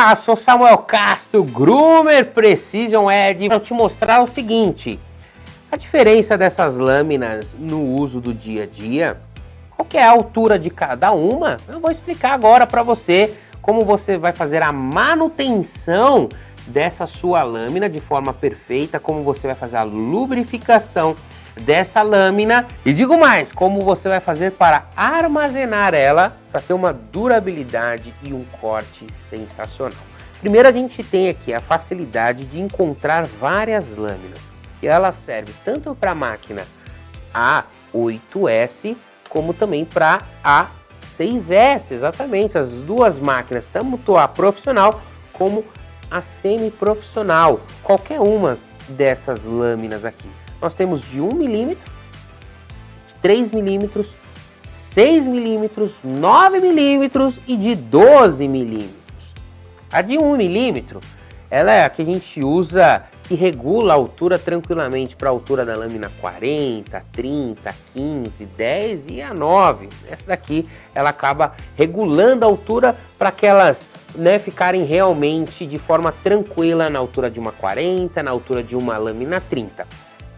Olá, sou Samuel Castro, Groomer Precision Ed, para te mostrar o seguinte, a diferença dessas lâminas no uso do dia a dia, qual que é a altura de cada uma, eu vou explicar agora para você como você vai fazer a manutenção dessa sua lâmina de forma perfeita, como você vai fazer a lubrificação dessa lâmina e digo mais, como você vai fazer para armazenar ela para ter uma durabilidade e um corte sensacional. Primeiro a gente tem aqui a facilidade de encontrar várias lâminas e ela serve tanto para a máquina A8S como também para a 6S, exatamente, as duas máquinas, tanto a profissional como a semi-profissional, qualquer uma dessas lâminas aqui. Nós temos de 1 mm, de 3 mm, 6 mm, 9 mm e de 12 mm. A de 1 mm, ela é a que a gente usa e regula a altura tranquilamente para a altura da lâmina 40, 30, 15, 10 e a 9. Essa daqui, ela acaba regulando a altura para que elas ficarem realmente de forma tranquila na altura de uma 40, na altura de uma lâmina 30.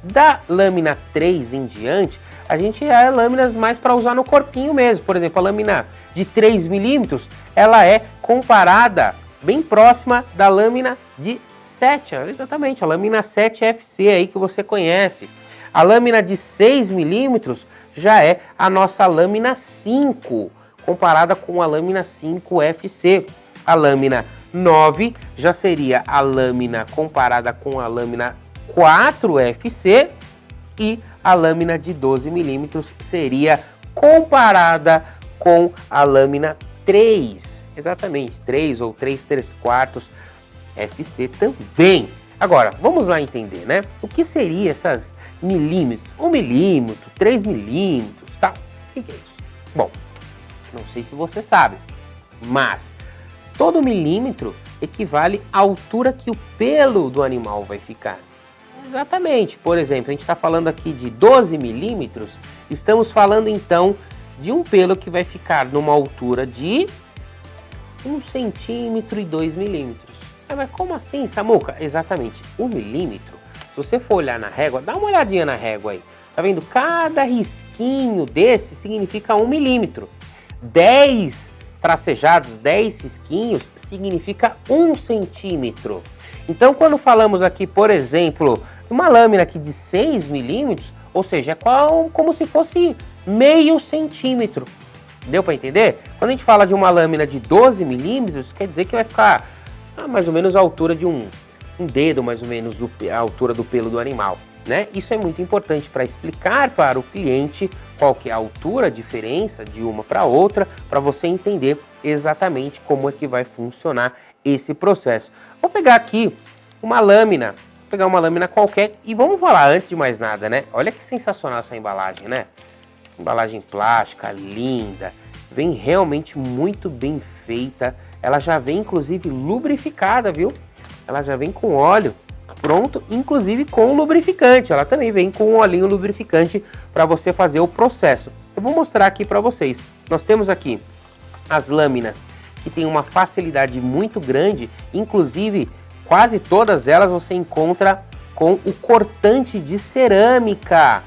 Da lâmina 3 em diante, a gente é lâminas mais para usar no corpinho mesmo. Por exemplo, a lâmina de 3 mm, ela é comparada bem próxima da lâmina de 7, exatamente, a lâmina 7FC aí que você conhece. A lâmina de 6 mm já é a nossa lâmina 5, comparada com a lâmina 5FC. A lâmina 9 já seria a lâmina comparada com a lâmina 4FC e a lâmina de 12 mm seria comparada com a lâmina 3, exatamente, 3 ou 3/4 FC também. Agora, vamos lá entender, né? O que seria essas milímetros, 1 milímetro, 3 milímetros, tá? O que é isso? Bom, não sei se você sabe, mas todo milímetro equivale à altura que o pelo do animal vai ficar. Exatamente, por exemplo, a gente está falando aqui de 12 milímetros, estamos falando então de um pelo que vai ficar numa altura de 1 centímetro e 2 milímetros. Mas como assim, Samuca? Exatamente, 1 milímetro, se você for olhar na régua, dá uma olhadinha na régua aí, tá vendo? Cada risquinho desse significa 1 milímetro, 10 tracejados, 10 risquinhos, significa 1 centímetro. Então, quando falamos aqui, por exemplo, uma lâmina aqui de 6 milímetros, ou seja, é como se fosse meio centímetro. Deu para entender? Quando a gente fala de uma lâmina de 12 milímetros, quer dizer que vai ficar mais ou menos a altura de um dedo, mais ou menos a altura do pelo do animal, né? Isso é muito importante para explicar para o cliente qual que é a altura, a diferença de uma para outra, para você entender exatamente como é que vai funcionar esse processo. Vou pegar aqui uma lâmina, vou pegar uma lâmina qualquer e vamos falar antes de mais nada, né? Olha que sensacional essa embalagem, né? Embalagem plástica, linda, vem realmente muito bem feita. Ela já vem inclusive lubrificada, viu? Ela já vem com óleo pronto, inclusive com lubrificante. Ela também vem com um olhinho lubrificante para você fazer o processo. Eu vou mostrar aqui para vocês. Nós temos aqui as lâminas que tem uma facilidade muito grande, inclusive quase todas elas você encontra com o cortante de cerâmica.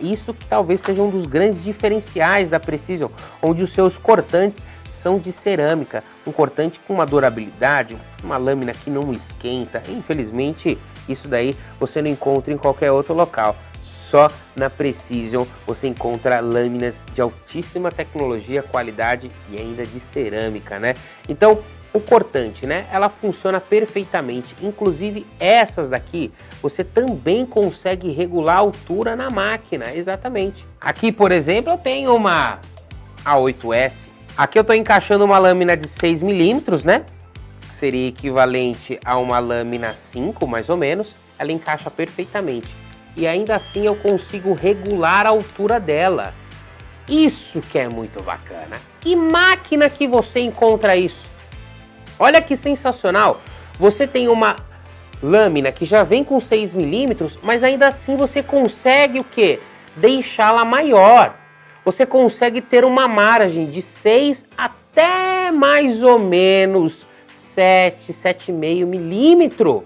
Isso que talvez seja um dos grandes diferenciais da Precision, onde os seus cortantes são de cerâmica, um cortante com uma durabilidade, uma lâmina que não esquenta. Infelizmente, isso daí você não encontra em qualquer outro local. Só na Precision você encontra lâminas de altíssima tecnologia, qualidade e ainda de cerâmica, né? Então, o cortante, né? Ela funciona perfeitamente. Inclusive, essas daqui, você também consegue regular a altura na máquina, exatamente. Aqui, por exemplo, eu tenho uma A8S. Aqui eu estou encaixando uma lâmina de 6 milímetros, né? Seria equivalente a uma lâmina 5, mais ou menos. Ela encaixa perfeitamente. E ainda assim eu consigo regular a altura dela. Isso que é muito bacana. Que máquina que você encontra isso? Olha que sensacional. Você tem uma lâmina que já vem com 6 milímetros, mas ainda assim você consegue o quê? Deixá-la maior. Você consegue ter uma margem de 6 até é mais ou menos 7,5 milímetros.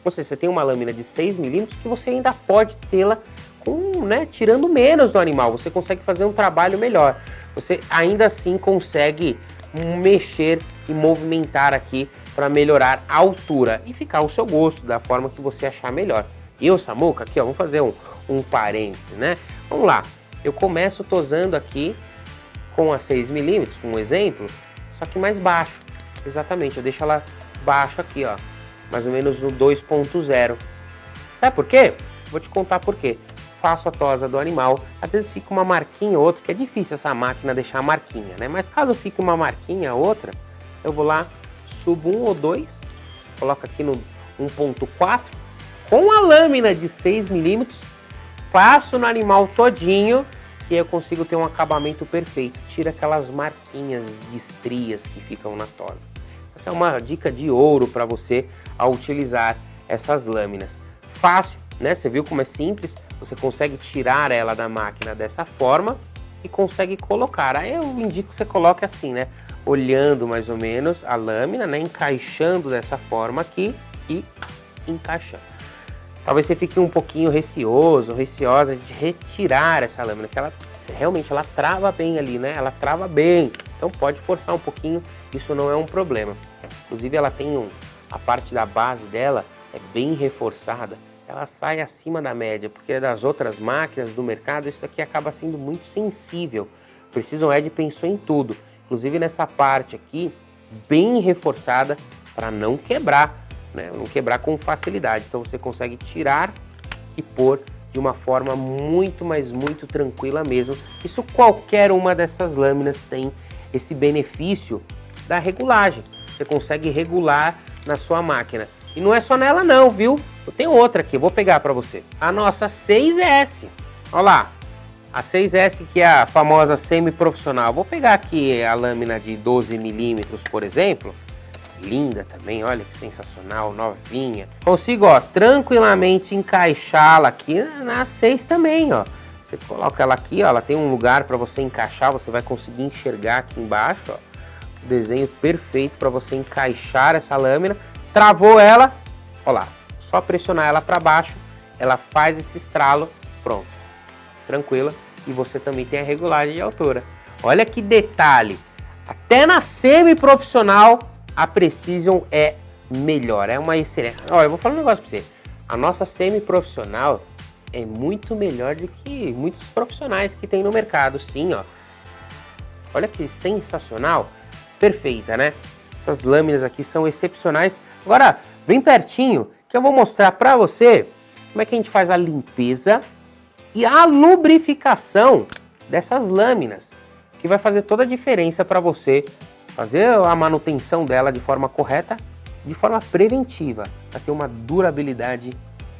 Ou seja, você tem uma lâmina de 6 milímetros que você ainda pode tê-la com, né, tirando menos do animal. Você consegue fazer um trabalho melhor. Você ainda assim consegue mexer e movimentar aqui para melhorar a altura e ficar ao seu gosto, da forma que você achar melhor. Eu, Samuca, aqui ó, vamos fazer um parênteses, né? Vamos lá, eu começo tosando aqui com a 6 milímetros, um exemplo, só que mais baixo. Exatamente, eu deixo ela baixo aqui, ó, mais ou menos no 2.0. Sabe por quê? Vou te contar por quê. Faço a tosa do animal, às vezes fica uma marquinha ou outra, que é difícil essa máquina deixar a marquinha, né? Mas caso fique uma marquinha ou outra, eu vou lá, subo 1 ou 2, coloco aqui no 1.4, com a lâmina de 6 milímetros, passo no animal todinho, e aí eu consigo ter um acabamento perfeito. Tira aquelas marquinhas de estrias que ficam na tosa. Essa é uma dica de ouro para você ao utilizar essas lâminas. Fácil, né? Você viu como é simples? Você consegue tirar ela da máquina dessa forma e consegue colocar. Aí eu indico que você coloque assim, né? Olhando mais ou menos a lâmina, né? Encaixando dessa forma aqui e encaixando. Talvez você fique um pouquinho receosa de retirar essa lâmina, que ela realmente ela trava bem ali, né? Ela trava bem. Então pode forçar um pouquinho, isso não é um problema. Inclusive ela tem a parte da base dela é bem reforçada. Ela sai acima da média, porque das outras máquinas do mercado, isso aqui acaba sendo muito sensível. Precision Edge pensou em tudo, inclusive nessa parte aqui, bem reforçada para não quebrar, né? Não quebrar com facilidade. Então você consegue tirar e pôr de uma forma muito, mas muito tranquila mesmo. Isso qualquer uma dessas lâminas tem esse benefício da regulagem. Você consegue regular na sua máquina. E não é só nela não, viu? Eu tenho outra aqui, eu vou pegar para você. A nossa 6S. Olha lá. A 6S, que é a famosa semi-profissional. Vou pegar aqui a lâmina de 12 milímetros, por exemplo. Linda também, olha que sensacional, novinha. Consigo, ó, tranquilamente encaixá-la aqui na 6 também, ó. Você coloca ela aqui, ó, ela tem um lugar para você encaixar, você vai conseguir enxergar aqui embaixo, ó. O desenho perfeito para você encaixar essa lâmina. Travou ela, ó lá, só pressionar ela para baixo, ela faz esse estralo, pronto, tranquila. E você também tem a regulagem de altura. Olha que detalhe, até na semi-profissional a Precision é melhor, é uma excelente. Olha, eu vou falar um negócio para você, a nossa semi-profissional é muito melhor do que muitos profissionais que tem no mercado, sim, ó. Olha que sensacional, perfeita, né? Essas lâminas aqui são excepcionais. Agora, vem pertinho, que eu vou mostrar para você como é que a gente faz a limpeza e a lubrificação dessas lâminas, que vai fazer toda a diferença para você fazer a manutenção dela de forma correta, de forma preventiva, para ter uma durabilidade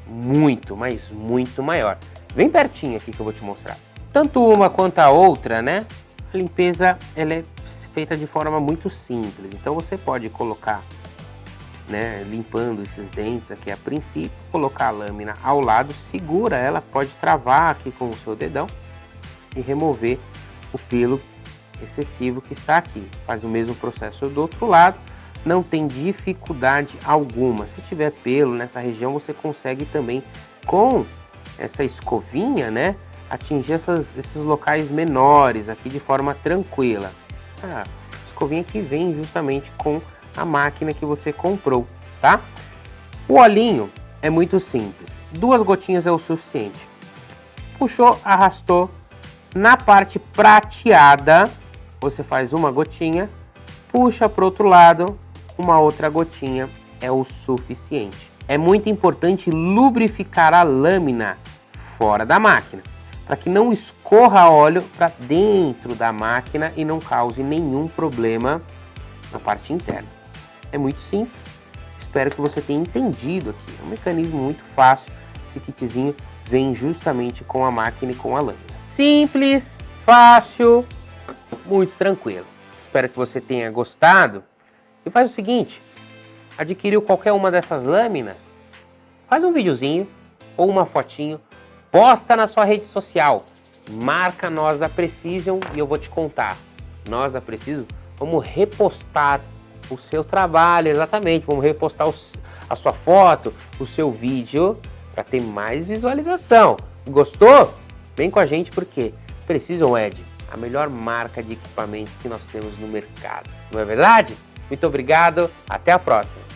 muito, mas muito maior. Vem pertinho aqui que eu vou te mostrar. Tanto uma quanto a outra, né? A limpeza ela é feita de forma muito simples. Então você pode colocar, né, limpando esses dentes aqui a princípio, colocar a lâmina ao lado, segura ela, pode travar aqui com o seu dedão e remover o pelo excessivo que está aqui. Faz o mesmo processo do outro lado, não tem dificuldade alguma. Se tiver pelo nessa região, você consegue também com essa escovinha, né, atingir esses locais menores aqui de forma tranquila. Essa escovinha que vem justamente com a máquina que você comprou, tá? O olhinho é muito simples, 2 gotinhas é o suficiente. Puxou, arrastou, na parte prateada você faz uma gotinha, puxa para o outro lado, uma outra gotinha é o suficiente. É muito importante lubrificar a lâmina fora da máquina, para que não escorra óleo para dentro da máquina e não cause nenhum problema na parte interna. É muito simples, espero que você tenha entendido aqui. É um mecanismo muito fácil, esse kitzinho vem justamente com a máquina e com a lâmina. Simples, fácil, muito tranquilo. Espero que você tenha gostado. E faz o seguinte, adquiriu qualquer uma dessas lâminas, faz um videozinho ou uma fotinho, posta na sua rede social, marca Nós da Precision e eu vou te contar. Nós da Precision vamos repostar o seu trabalho, exatamente, vamos repostar a sua foto, o seu vídeo, para ter mais visualização. Gostou? Vem com a gente porque Precision Ed, a melhor marca de equipamento que nós temos no mercado. Não é verdade? Muito obrigado, até a próxima!